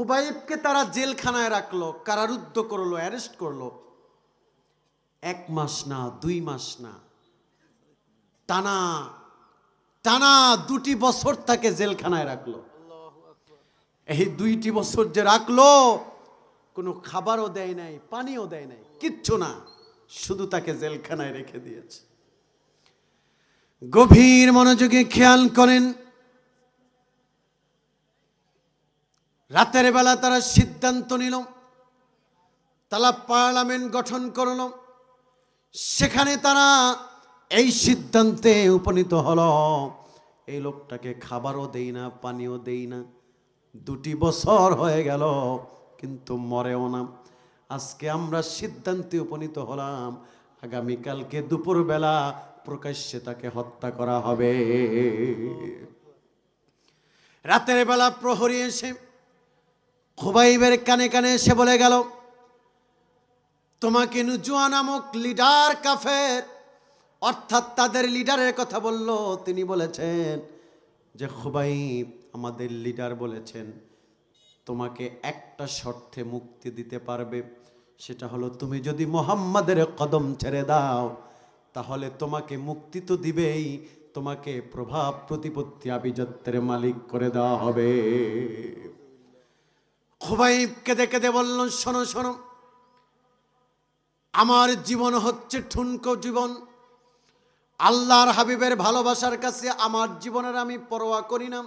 খুবাইবকে তারা জেলখানায় রাখলো, কারারুদ্ধ করলো, অ্যারেস্ট করলো। 1 মাস না, 2 মাস না, টানা টানা 2টি বছর তাকে জেলখানায় রাখলো। এই 2টি বছর যে রাখলো, কোনো খাবারও দেয় নাই, পানিও দেয় নাই, কিচ্ছু না, শুধু তাকে জেলখানায় রেখে দিয়েছে। গভীর মনোযোগে খেয়াল করেন, রাতের বেলা তারা সিদ্ধান্ত নিল, তারা পার্লামেন্ট গঠন করল। সেখানে তারা এই সিদ্ধান্তে উপনীত হলো, এই লোকটাকে খাবারও দেই না, পানিও দেই না, 2টি বছর হয়ে গেল কিন্তু মরেও না। আজকে আমরা সিদ্ধান্তে উপনীত হলাম, আগামীকালকে দুপুরবেলা প্রকাশ্যে তাকে হত্যা করা হবে। রাতের বেলা প্রহরী এসে খুবাইবের কানে কানে এসে বলে গেল, তোমাকে নুজুয়া নামক লিডার কাফের, অর্থাৎ তাদের লিডারের কথা বলল। তিনি বলেছেন যে খুবাইব, আমাদের লিডার বলেছেন তোমাকে একটা শর্তে মুক্তি দিতে পারবে, সেটা হলো তুমি যদি মুহাম্মাদের কদম ছেড়ে দাও, তাহলে তোমাকে মুক্তি তো দিবেই, তোমাকে প্রভাব প্রতিপত্তি আভিজাত্যের মালিক করে দেওয়া হবে। খুবাইব কেঁদে কেঁদে বলল, শোনো শোনো, আমার জীবন হচ্ছে ঠুনকো জীবন, আল্লাহর হাবিবের ভালোবাসার কাছে আমার জীবনের আমি পরোয়া করি না।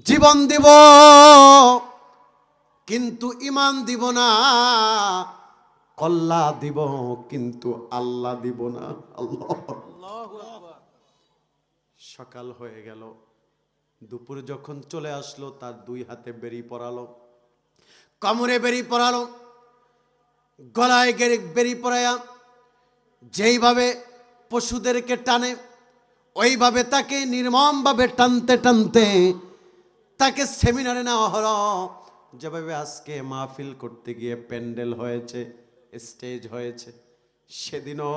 জীবন দিব কিন্তু ইমান দিব না, কল্লা দিব কিন্তু আল্লাহ দিব না। আল্লাহ। সকাল হয়ে গেল, দুপুর যখন চলে আসলো, তার 2 হাতে বেরি পরালো, কোমরে বেরি পরালো, গলায় বেরি পরায়া যেইভাবে পশুদেরকে টানে ওইভাবে তাকে নির্মমভাবে টানতে টানতে তাকে সেমিনারে নেওয়া হলো। যেভাবে আজকে মাহফিল করতে গিয়ে প্যান্ডেল হয়েছে, স্টেজ হয়েছে, সেদিনও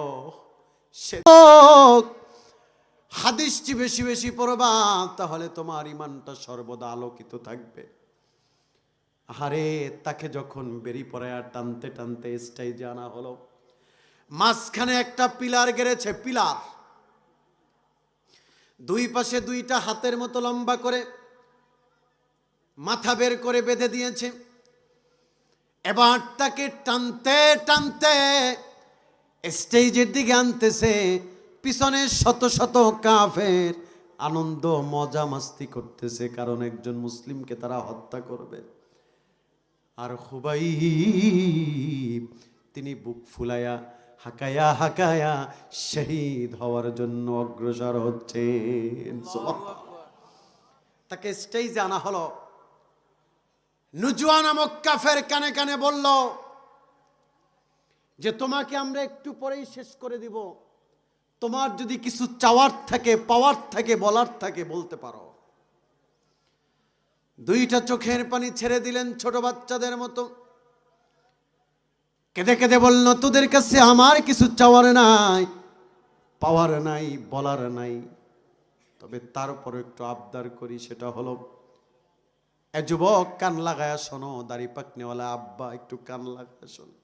হাদিসটি বেশি বেশি পড়বা, তাহলে তোমার ইমানটা সর্বদা আলোকিত থাকবে। আরে তাকে যখন বেরি পড়ায়া টানতে টানতে স্টেজে আনা হলো, মাঝখানে একটা পিলার গেড়েছে, পিলার 2 পাশে 2টা হাতের মতো লম্বা করে মাথা বের করে বেঁধে দিয়েছে। এবার তাকে টানতে টানতে স্টেজের দিকে আনতেছে, পিছনে শত শত কাফের আনন্দ মজা মাস্তি করতেছে, কারণ একজন মুসলিমকে তারা হত্যা করবে। আর খুবাইব তিনি বুক ফুলায়া হাকায়া হাকায়া শহীদ হওয়ার জন্য অগ্রসর হচ্ছেন। তাকে স্টেজে আনা হলো। নুজুয়া নামক কাফের কানে কানে বলল যে তোমাকে আমরা একটু পরেই শেষ করে দিব, তোমার যদি কিছু চাওয়ার থাকে, পাওয়ার থাকে, বলার থাকে বলতে পারো। 2টা চোখের পানি ছেড়ে দিলেন ছোট বাচ্চাদের মতো, কেঁদে কেঁদে বলল, তোদের কাছে আমার কিছু চাওয়ার নাই, পাওয়ার নাই, বলার নাই, তবে তারপর একটু আবদার করি, সেটা হলো, এ যুবক কান লাগায়া শোনো, দাড়ি পাকনেওয়ালা আব্বা একটু কান লাগায়া শোনো।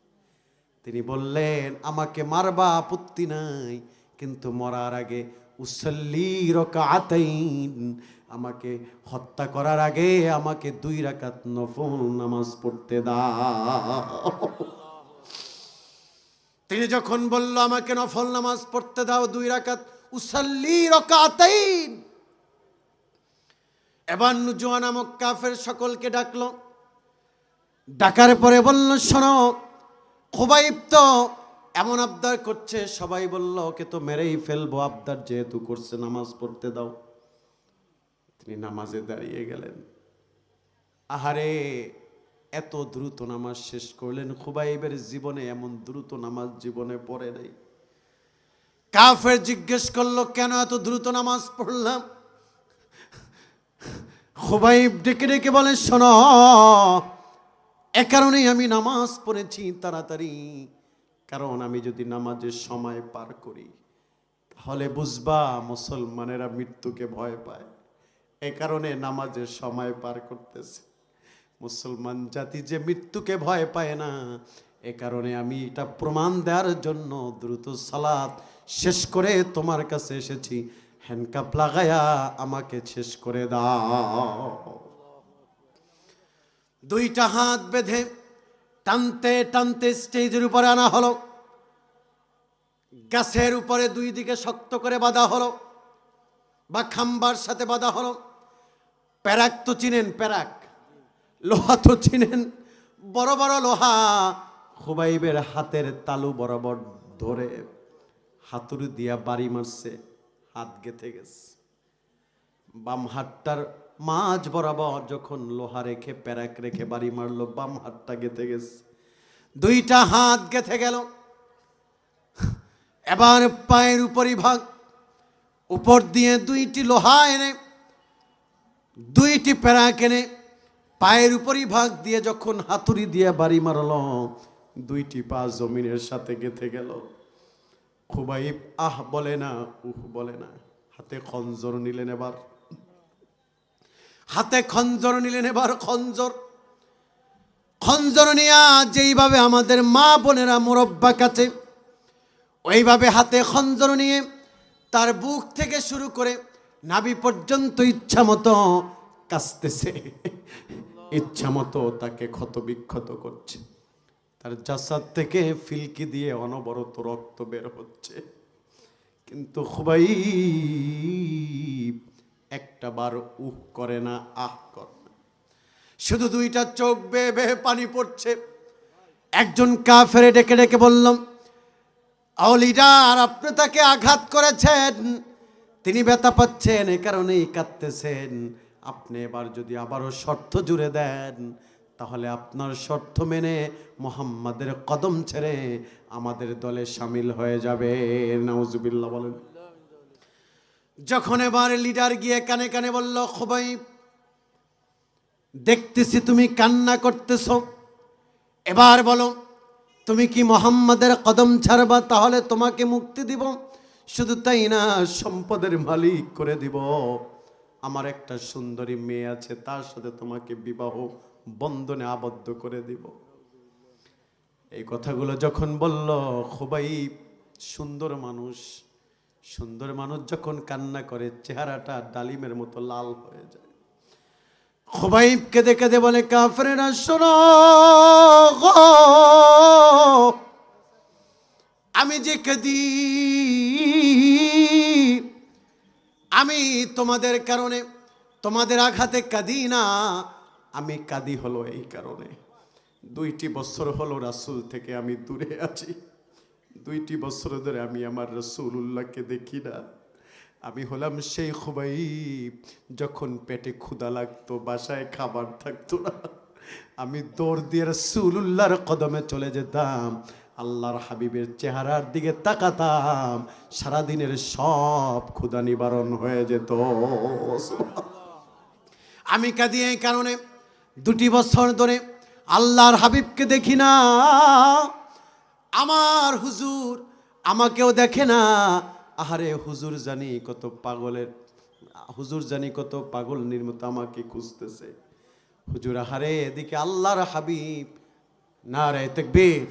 তিনি বললেন, আমাকে মারবা আপত্তি নাই, কিন্তু মরার আগে উসল্লি রাকাতাইন, আমাকে হত্যা করার আগে আমাকে 2 রাকাত নফল নামাজ পড়তে দাও। তিনি যখন বলল আমাকে নফল নামাজ পড়তে দাও 2 রাকাত, উসল্লি রাকাতাইন, এবার নুজুয়া নামক কাফের সকলকে ডাকলো। ডাকার পরে বলল, শোনো, খুবাইব তো এমন আবদার করছে, সবাই বলল ওকে তো মেরেই ফেলবো, আবদার যেহেতু করছে নামাজ পড়তে দাও। তিনি নামাজে দাঁড়িয়ে গেলেন। আহারে, এত দ্রুত নামাজ শেষ করলেন, খুবাইবের জীবনে এমন দ্রুত নামাজ জীবনে পড়ে নাই। কাফের জিজ্ঞেস করলো, কেন এত দ্রুত নামাজ পড়লাম? খুবাইব ডেকে ডেকে বলে, শোনো, এ কারণেই আমি নামাজ পড়েছি তাড়াতাড়ি, কারণ আমি যদি নামাজের সময় পার করি তাহলে বুঝবা মুসলমানেরা মৃত্যুকে ভয় পায়, এ কারণে নামাজের সময় পার করতেছে। মুসলমান জাতি যে মৃত্যুকে ভয় পায় না, এ কারণে আমি এটা প্রমাণ দেওয়ার জন্য দ্রুত সালাত শেষ করে তোমার কাছে এসেছি। হ্যান্ডকাপ লাগায়া আমাকে শেষ করে দাও। দুইটা হাত বেঁধে টানতে টানতে স্টেজের উপরে আনা হলো। গাছের উপরে দুই দিকে শক্ত করে বাঁধা হলো, বা খাম্বার সাথে বাঁধা হলো। প্যারাক তো চিনেন, প্যারাক লোহা তো চিনেন, বড় বড় লোহা। খুবাইবের হাতের তালু বরাবর ধরে হাতুড়ি দিয়া বাড়ি মারছে, হাত গেথে গেছে। বাম হাতটার মাঝ বরাবর যখন লোহা রেখে প্যারাক রেখে বাড়ি মারলো, বাম হাতটা গেথে গেছে। দুইটা হাত গেথে গেল। এবার পায়ের উপরিভাগ উপর দিয়ে দুইটি লোহা এনে, দুইটি প্যারাক এনে পায়ের উপরিভাগ দিয়ে যখন হাতুড়ি দিয়ে বাড়ি মারল, দুইটি পা জমিনের সাথে গেথে গেল। খুবাইব আহ বলে না, উহ বলে না। হাতে খঞ্জর নিলেন এবার, হাতে খঞ্জর নিলেন এবার। খঞ্জর নিয়া যেইভাবে আমাদের মা বোনেরা মুরব্বা কাছে, ওইভাবে হাতে খঞ্জর নিয়ে তার বুক থেকে শুরু করে নাভি পর্যন্ত ইচ্ছা মতো কাঁচতেছে, ইচ্ছা মতো তাকে ক্ষত বিক্ষত করছে। তার জাসাদ থেকে ফিলকি দিয়ে অনবরত রক্ত বের হচ্ছে, কিন্তু খুবাইব একটা বার উহ করে না, আহ করে না। শুধু দুইটা চোখ বেয়ে বেয়ে পানি পড়ছে। একজন কাফেরে ডেকে ডেকে বললাম, আউলিদার আপনি তাকে আঘাত করেছেন, তিনি ব্যথা পাচ্ছেন, এ কারণেই কাঁদতেছেন। আপনি এবার যদি আবারও শর্ত জুড়ে দেন, তাহলে আপনার শর্ত মেনে মুহাম্মাদের কদম ছেড়ে আমাদের দলে শামিল হয়ে যাবে। নাউজুবিল্লাহ বলেন। যখন এবার লিডার গিয়ে কানে কানে বলল, খুবাইব দেখতেছি তুমি কান্না করতেছ, এবার বলো তুমি কি মুহাম্মাদের কদম ছাড়বা? তাহলে তোমাকে মুক্তি দিব, শুধু তাই না সম্পদের মালিক করে দিব। আমার একটা সুন্দরী মেয়ে আছে, তার সাথে তোমাকে বিবাহ বন্ধনে আবদ্ধ করে দিব। এই কথাগুলো যখন বলল, খুবাইব সুন্দর মানুষ, সুন্দর মানুষ যখন কান্না করে চেহারাটা ডালিমের মতো লাল হয়ে যায়। খুবাইব কেঁদে কেঁদে বলে, কাফেরেরা শোনো, আমি যে কাঁদি, আমি তোমাদের কারণে, তোমাদের আঘাতে কাঁদি না, আমি কাঁদি হলো এই কারণে 2টি বছর হলো রাসূল থেকে আমি দূরে আছি। 2টি বছর ধরে আমি আমার রাসূলুল্লাহকে দেখি না। আমি হলাম সেই খুবাইব, যখন পেটে ক্ষুধা লাগতো, বাসায় খাবার থাকতো না, আমি দৌড় দিয়ে রাসূলুল্লাহর কদমে চলে যেতাম, আল্লাহর হাবিবের চেহারার দিকে তাকাতাম, সারাদিনের সব ক্ষুধা নিবারণ হয়ে যেত। আমি কাঁদি এই কারণে 2টি বছর ধরে আল্লাহর হাবিবকে দেখি না, আমার হুজুর আমাকেও দেখে না। আহারে হুজুর জানি কত পাগলের, হুজুর জানি কত পাগল নির্মত আমাকে খুঁজতেছে। হুজুর আহারে এদিকে আল্লাহর হাবিব, নারে তাকবীর।